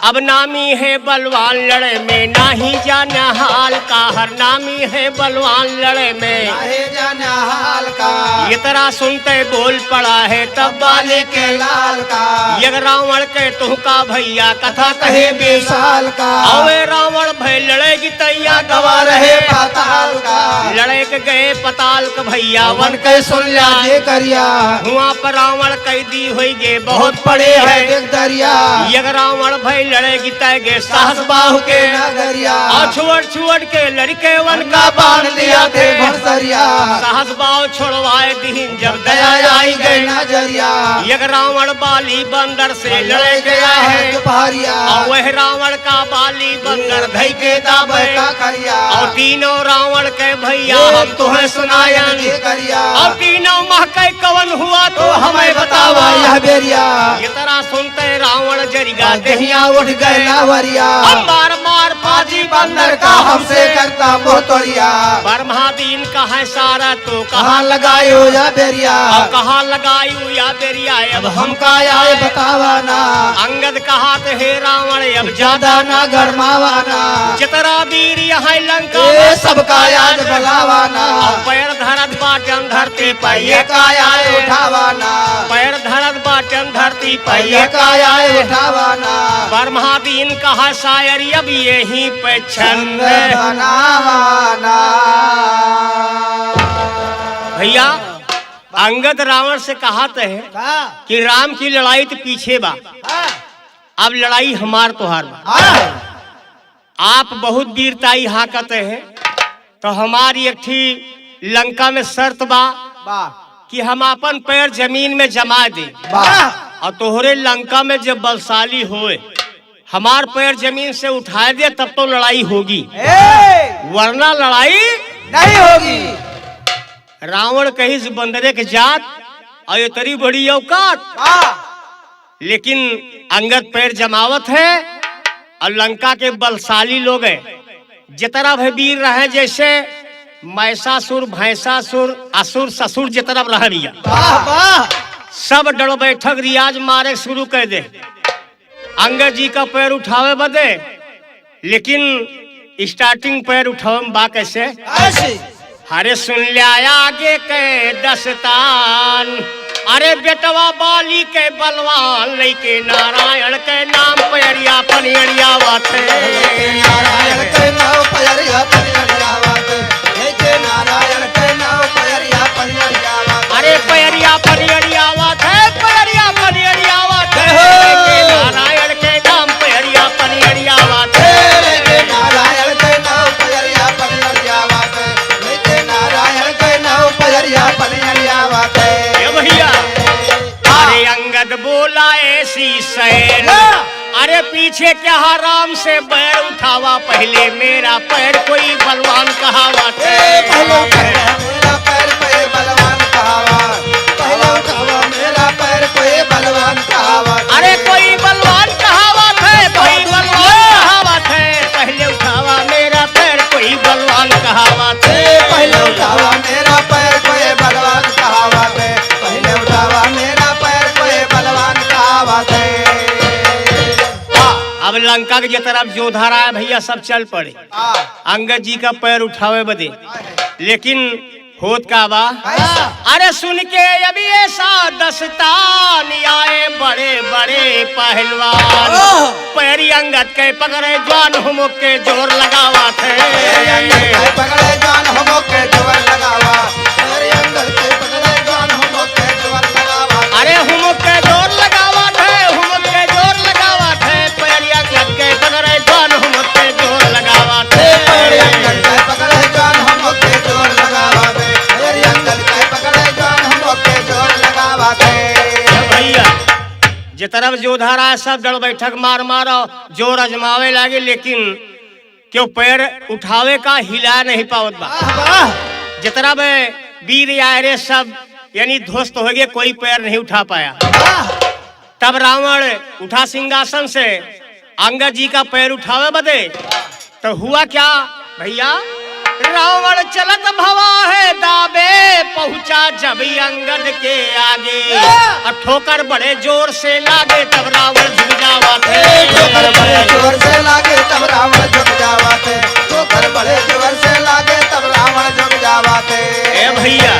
अब नामी है बलवान लड़े में, नाही जाना हाल का, हर नामी है बलवान लड़े में नाहे जाना हाल का, ये तरह सुनते बोल पड़ा है तब वाले के लाल का, यग रावण के तुहका भैया कथा कहे कहे बेसाल का, अवे रावण भय लड़ेगी तैया गवा रहे पाताल का, लड़े के गए पताल के भैया वन के सुन लिया जे करिया, हुआ पर रावण कैदी हुई गे बहुत पड़े पड़े है है दरिया, यग रावण भय लड़ेगी तय गे साहस बाहु के नगरिया, और छुअट के लड़के वन का का बांध बांध लिया थे भरसरिया, साहस बाहु छोड़वाए दीन जब दया आई गई नजरिया, यग रावण बाली बंदर से लड़े गया है दोपहरिया, और वह रावण का बाली बंदर धई के दाबे का करिया, और तीनों रावण के भैया हम तुम्हें सुनायन, ये करिया, और तीनों माह के कवन हुआ तो हमें बतावा। यह बेरिया, ये तरह सुनते रावण जरिगा दहिया उठ गए लावरिया, हम मार मार पाजी बंदर का हमसे करता मोहतोरिया, ब्रह्मादीन का है सारा तो कहाँ कहाँ लगायो या बेरिया, और कहाँ लगायू या बेरिया अब हम का आए बतावा ना, अंगद कहा हे रावण अब ज्यादा ना गरमावा ना, जितना वीर यहाँ लंका ये में सबका याद बलावा ना, और पैर धरत बाटन धरती पर ये का आए उठावा ना, पैर धरत बाटन धरती पर ये का आए उठावा ना, ब्रह्मादीन कहा शायर अब यही पे छंद बनावा ना। भैया अंगद रावण से कहा है कि राम की लड़ाई तो पीछे बा, अब लड़ाई हमार तोहार बा। आप बहुत वीरताई हाकत हैं तो हमारी एक थी लंका में शर्त बा कि हम अपन पैर जमीन में जमा दे, और तोहरे लंका में जब बलशाली होए हमार पैर जमीन से उठा दे तब तो लड़ाई होगी, वरना लड़ाई नहीं होगी। रावण कही बंदरे के जात और ये तरी बड़ी औकात, लेकिन अंगद पैर जमावत है और लंका के बलशाली लोग है जितना भी वीर रहे, जैसे मैसासुर भैंसासुर असुर ससुर जितना रह रिया सब डर बैठक रियाज मारे शुरू कर दे अंगद जी का पैर उठावे बदे, लेकिन स्टार्टिंग पैर उठावे में बा कैसे, अरे सुन लिया आगे के दस्तान, अरे बेटवा बाली के बलवान लेके नारायण के नाम पैरिया पनियरिया वाथे, नारायण के नाम पैरिया पनियरिया वाथे, लेके नारायण के नाम पैरिया पनियरिया वाथे, अरे पैरिया पनियरिया वाथे, पैरिया पनियरिया वाथे, लेके नारायण के नाम पैरिया पनियरिया वाथे, लेके नारायण के नाम पैरिया पनियरिया वाथे, लेके नारायण के नाम पैरिया पनियरिया वाथे। भैया अरे अंगद बोला ऐसी सैन, अरे पीछे क्या राम से बैर उठावा, पहले मेरा पैर कोई बलवान कहावा थे, मेरा पैर कोई बलवान कहावा, पहले उठावा मेरा पैर कोई बलवान कहावा, अरे कोई बलवान कहावा थे, कोई बलवान कहावा थे, पहले उठावा मेरा पैर कोई बलवान कहावा थे, पहले उठावा मेरा पैर कोई बलवान कहावा थे, पहले उठावा मेरा पैर कोई बलवान कहावा थे। अब लंका के जे तरफ जोधा रहा भैया सब चल पड़े अंगद जी का पैर उठावे बदे। लेकिन होत का बा, अरे सुन के अभी ऐसा दस्तान आए बड़े बड़े पहलवान, पैरी अंगद के पकड़े जवान हम के जोर लगावा थे। पकड़े जवान हम के जोर लगावा, पैरी अंगद के पकड़े जवान हम के जोर लगावा। अरे हम के जोर लगावा थे, हम के जोर लगावा थे, पैरी अंगद के पकड़े जवान हम के जोर लगावा थे। पैरी अंगद के पकड़े जवान हम के जोर लगावा थे, पैरी अंगद के पकड़े जवान हम के जोर लगावा थे। भैया जे तरफ जोधा रहा सब डर बैठक मार मारो जोर अजमावे लागे, लेकिन क्यों पैर उठावे का हिला नहीं पावत बा। जे तरफ वीर आयरे सब यानी ध्वस्त हो गए, कोई पैर नहीं उठा पाया। तब रावण उठा सिंहासन से अंगद जी का पैर उठावे बदे, तो हुआ क्या भैया, रावण चलत भवा है दाबे पहुंचा जब अंगद के आगे, और ठोकर बड़े जोर से लागे तब रावण झुक जावा थे। ठोकर बड़े जोर से लागे तब रावण झुक जावा थे, ठोकर बड़े जोर से लागे तब रावण झुक जावा थे। ए भैया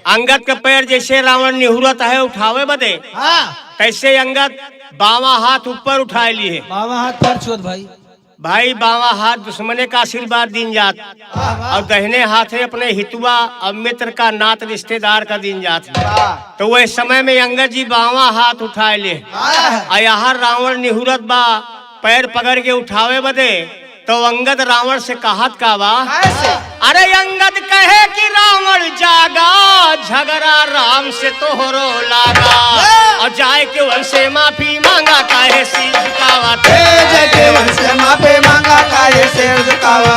अंगद के पैर जैसे रावण निहुरत है उठावे बदे, कैसे अंगद बावा हाथ ऊपर उठाए लिए। बाबा हाथ पर छोड़ भाई, भाई बावा हाथ दुश्मने का आशीर्वाद दिन जात, और दहने हाथ है अपने हितुआ और मित्र का नात रिश्तेदार का दिन जात। तो वह समय में अंगद जी बावा हाथ उठाए ले, और यहाँ रावण निहुरत बा पैर पकड़ के उठावे बदे, तो अंगद रावण से कहत का बा, अरे अंगद कहे कि रावण जागा झगड़ा राम से तोहरो लागा, और जाए के वन से माफी मांगा काहे सिर झुकावा थे। जाके वन से माफी मांगा काहे सिर झुकावा,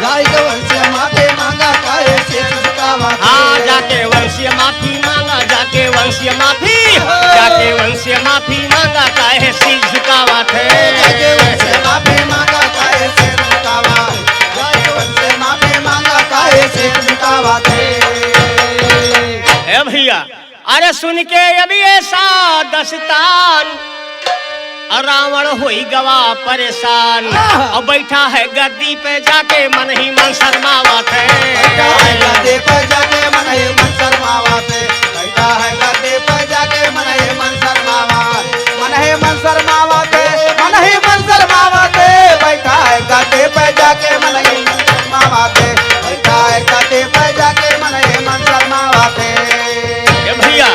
जाके वन से माफी मांगा काहे सिर झुकावा। हाँ जाके वंशीय माफी मांगा, जाके वंशीय माफी, जाके वंशीय माफी मांगा काहे सिर झुकावा थे। जाके वन से माफी मांगा काहे सिर झुकावा, जाके वन से माफी मांगा काहे सिर झुकावा थे। ए भैया अरे सुन के अभी ऐसा दस्तान, रावण हुई गवा परेशान, और बैठा है गद्दी पे जाके मन ही मन शर्मावा थे। बैठा है गद्दी पे जाके मन ही मन शर्मावा थे, बैठा है गद्दी पे जाके मन ही मन शर्मावा, मन ही मन शर्मावा थे, मन ही मन शर्मावा थे। बैठा है गद्दी पे जाके मन ही मन शर्मावा थे, बैठा है गद्दी पे जाके मन ही मन शर्मावा थे। ए भैया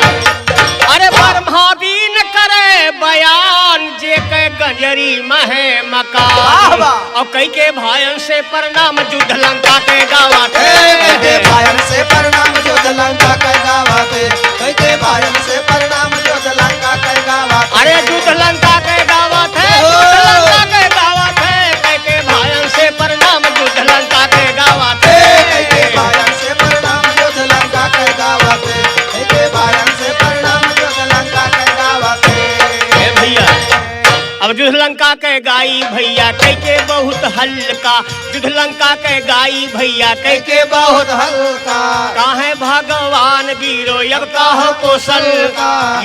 अरे ब्रह्मादीन करे बयान, जे के गंजरी महे मकान, और कई के भायन से प्रणाम युद्ध लंका के गावा थे। कई के भायन से प्रणाम युद्ध लंका के गावा थे, कई के भायन से प्रणाम युद्ध लंका के गावा थे। अरे युद्ध लंका के गावा थे, युद्ध लंका के गावा थे, कई के भायन से प्रणाम युद्ध लंका के गावा थे। कई के भायन से प्रणाम युद्ध लंका के गावा थे, कई के भायन से प्रणाम युद्ध लंका के गावा थे। ए भैया अब युद्ध लंका के गाई भैया कई के बहुत हल्का, युद्ध लंका के गाई भैया कई के बहुत हल्का, काहे भगवान वीरो अब काहो कौशल,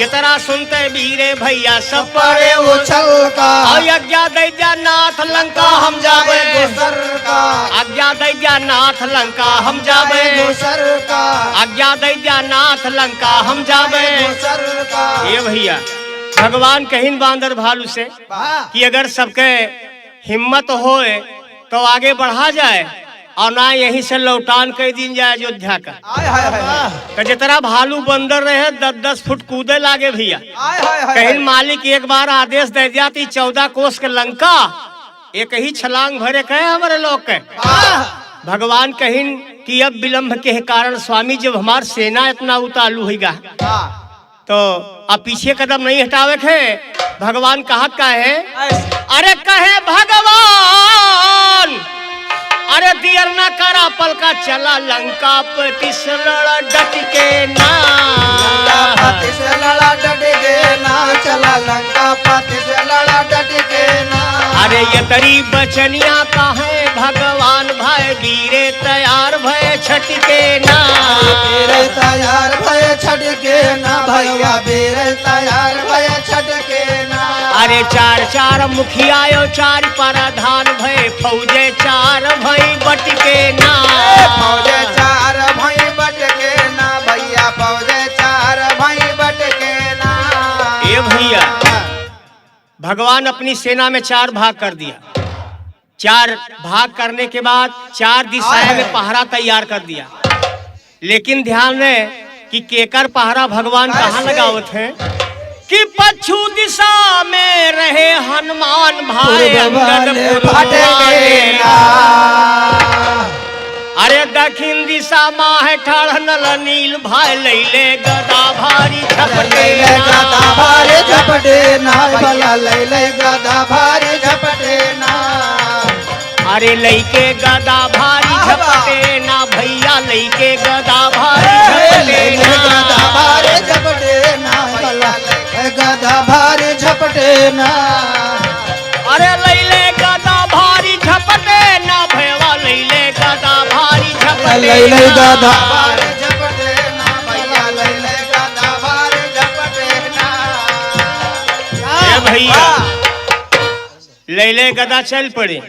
ये तरह सुनते वीरे भैया सब पड़े उछल का, और यज्ञा दैजा नाथ लंका हम जावे दूसर का, आज्ञा दैजा नाथ लंका हम जावे दूसर का, आज्ञा दैजा नाथ लंका हम जावे। दूसर का। ये भैया भगवान कहिन बांदर भालू से कि अगर सबके हिम्मत होए तो आगे बढ़ा जाए, और ना यहीं से लौटान कर दिन जाए अयोध्या का। आय हाय हाय, तो जितना भालू बंदर रहे 10-10 फुट कूदे लागे भैया। आय हाय हाय, कहीं मालिक एक बार आदेश दे जाती 14 कोस के लंका एक ही छलांग भरे कहे हमारे लोग के। भगवान कहिन कि अब विलंब के कारण स्वामी जब हमार सेना इतना उतालू होगा तो अब पीछे कदम नहीं हटावे थे। भगवान कहत का है, अरे कहे भगवान अरे दियर ना करा पलका चला लंका पति से लड़ा डट के ना, पति से लड़ा डट के ना, चला लंका पति से लड़ा डट के ना। अरे ये तरी बचनिया कहे भगवान भाई वीरे तैयार भय छट के ना, वीरे तैयार भय छट के ना, भैया वीरे तैयार भय छट के ना। अरे 4 चार मुखिया यो चार प्रधान भय फौजे चार भई बटके ना फौजे चार भाई बटके ना भैया फौजे चार भाई बटके ना। ये भैया भगवान अपनी सेना में चार भाग कर दिया। चार भाग करने के बाद चार दिशाएं में पहरा तैयार कर दिया। लेकिन ध्यान दें कि केकर पहरा भगवान कहाँ लगावत है कि पश्चिम दिशा में रहे हनुमान भाई अंगद भटके ना। अरे दक्षिण दिशा माह ठाड़ नल नील भाई लैले गदा भारी झपटे गदा भारी झपटे ना भला लैले गदा भारी झपटे ना। अरे लैके गदा भारी झपटे ना भैया लैके गदा भारी झपटे ना गदा भारी झपटे ना भला गदा भारी झपटे ना। अरे लैले गदा भारी झपटे ना भैया लैले गदा भारी झपटे लैले गदा भारी झपटे ना भैया लैले गदा भारी झपटे ना। ए भैया लैले गदा चल पड़े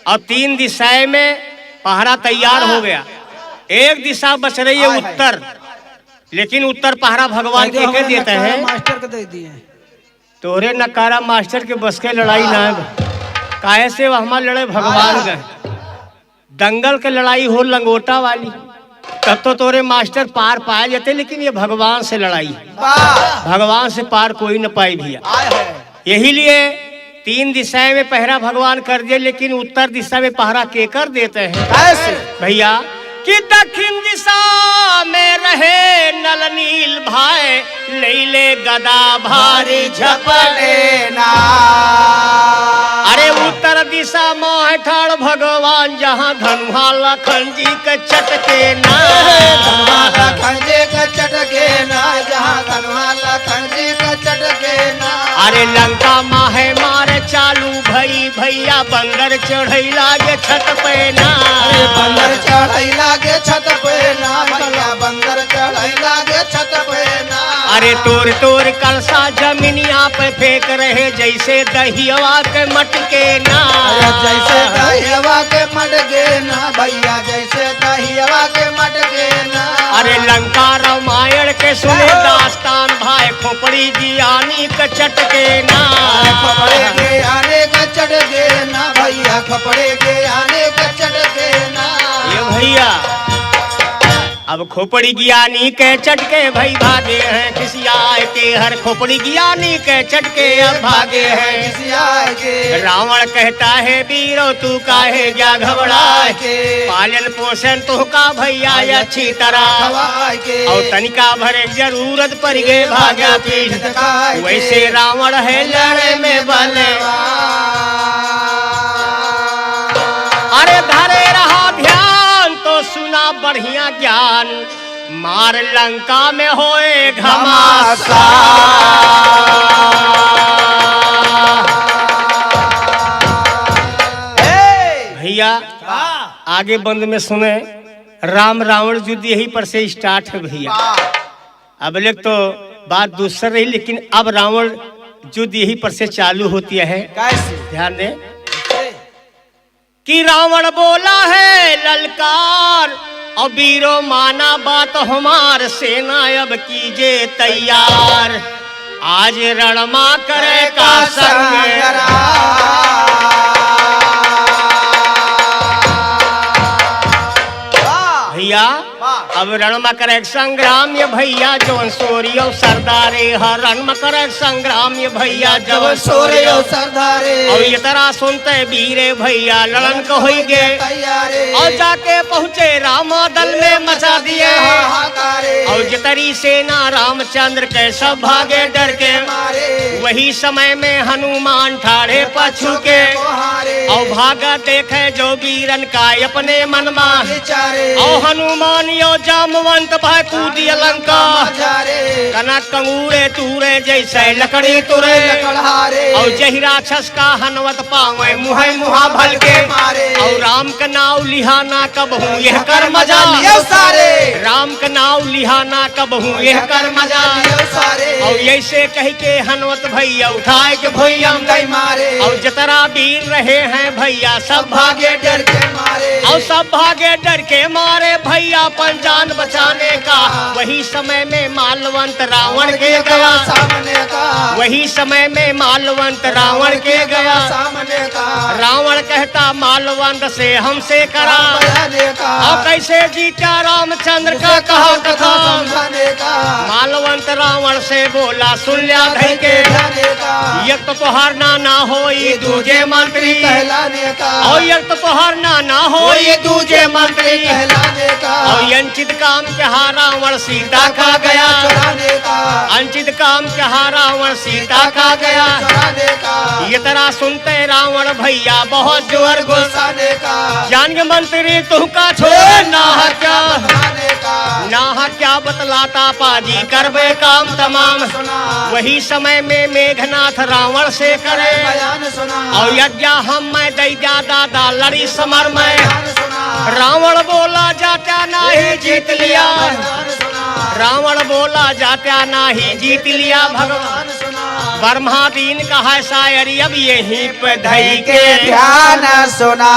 और तीन दिशाएं में पहरा तैयार हो गया। एक दिशा बच रही है उत्तर, लेकिन उत्तर पहरा भगवान के देते हैं मास्टर को दे दिए। तोरे नकारा मास्टर के बस के लड़ाई ना काहे से वह हमार लड़े भगवान गए। दंगल के लड़ाई हो लंगोटा वाली तब तो तोरे मास्टर पार पाए जाते, लेकिन ये भगवान से लड़ाई भगवान से पार कोई न पाई भैया। यही लिए तीन दिशाएं में पहरा भगवान कर दिए, लेकिन उत्तर दिशा में पहरा के कर देते हैं कैसे भैया कि दक्षिण दिशा में रहे नल नील भाई लैले गदा भारी झपटे ना। अरे उत्तर दिशा माह ठाड़ भगवान जहाँ धनुहा लखन जी के चटके ना खंजे का चटके ना जहाँ धनुहा लखन जी का चटके ना। अरे लंका माहे मारे चालू भई भैया बंदर चढ़ई लागे छत पे ना बंदर चढ़ई लागे छत पे ना भैया बंदर चढ़ई लागे छत पे ना। अरे तोर तोर कलसा जमीनिया पे फेंक रहे जैसे दहिया के मटके ना जैसे दहिया के मटके ना भैया जैसे दहिया के मटके ना। अरे लंका रामायण के सुने दास्तान भाई खोपड़ी जियानी के चटके ना खपड़े के आने का चटके ना भैया खपड़े के आने का चटके ना। ये भैया अब खोपड़ी ज्ञानी के चटके भाई भागे हैं खिसियाए के हर खोपड़ी ज्ञानी के चटके अब भागे हैं। रावण कहता है वीरो तू काहे क्या घबराए पालन पोषण तो का भैया अच्छी तरह और तनिका भरे जरूरत पड़ गए भागा पीठ वैसे रावण है लड़े में बले। अरे धरे रहा ध्यान तो सुना बढ़िया ज्ञान मार लंका में होए घमासा। भैया आगे बंद में सुने राम रावण युद्ध यही पर से स्टार्ट है भैया। अब लेक तो बात दूसरी रही, लेकिन अब रावण युद्ध यही पर से चालू होती है। ध्यान दें कि रावण बोला है ललकार और वीरो माना बात हमार सेना अब कीजे तैयार आज रणमा करे का संग। भैया अब रणमा करे संग्राम ये भैया जवन सोरियो सरदारे हर रणमा करे संग्राम ये भैया जवन सोरियो सरदारे और ये तरह सुनते वीरे भैया लड़न को होई गए और जाके पहुँचे राम दल में मचा दिए और जितरी सेना रामचंद्र के सब भागे डर के वही समय में हनुमान ठाड़े पछू के और भागा देखे जो वीरन का अपने मन में और हनुमान यो जामवंत भय कूदी लंका कनक कंगूरे तूरे जैसे लकड़ी तुरे और जही राक्षस का हनवत पावे मुहे मुहा भल के और राम का नाव लिहाना कब हूँ यह कर मजा राम का नाव लिहाना कब हूँ यह कर मजा सारे और ऐसे कह के हनुमत भैया उठाए के भैया गई मारे और जतरा वीर रहे हैं भैया सब भागे डर के मारे और सब भागे डर के मारे भैया अपन जान बचाने का। वही समय में मालवंत रावण के गया सामने का वही समय में मालवंत रावण के गया। सामने का रावण कहता मालवंत से हमसे करा बयाने का और कैसे जीता रामचंद्र का कहा कथा। समझाने का मालवंत रावण से बोला सुन लिया धई के जाने का एक तो तोहार ना होई दूजे मंत्री कहलाने का और एक तो तोहार ना होई दूजे मंत्री कहलाने का और अंचित काम के हा रावण सीता खा गया चुराने का अंचित काम के हा रावण सीता खा गया। चुराने का ये तरह सुनते रावण भैया बहुत जोर गुस्सा गुस्साने का जान के मंत्री तू का छोड़ ना क्या बताने का ना क्या बतलाता पाजी करबे काम तमाम। सुना वही समय में मेघनाथ रावण से करे बयान सुना और यज्ञ हम मैं दैजा दादा लड़ी समर में। बयान सुना रावण बोला जाता नहीं जीत लिया बयान सुना रावण बोला जाता नहीं जीत लिया भगवान। बयान सुना ब्रह्मा दीन का है शायरी अब यहीं पे धई के के ध्यान सुना।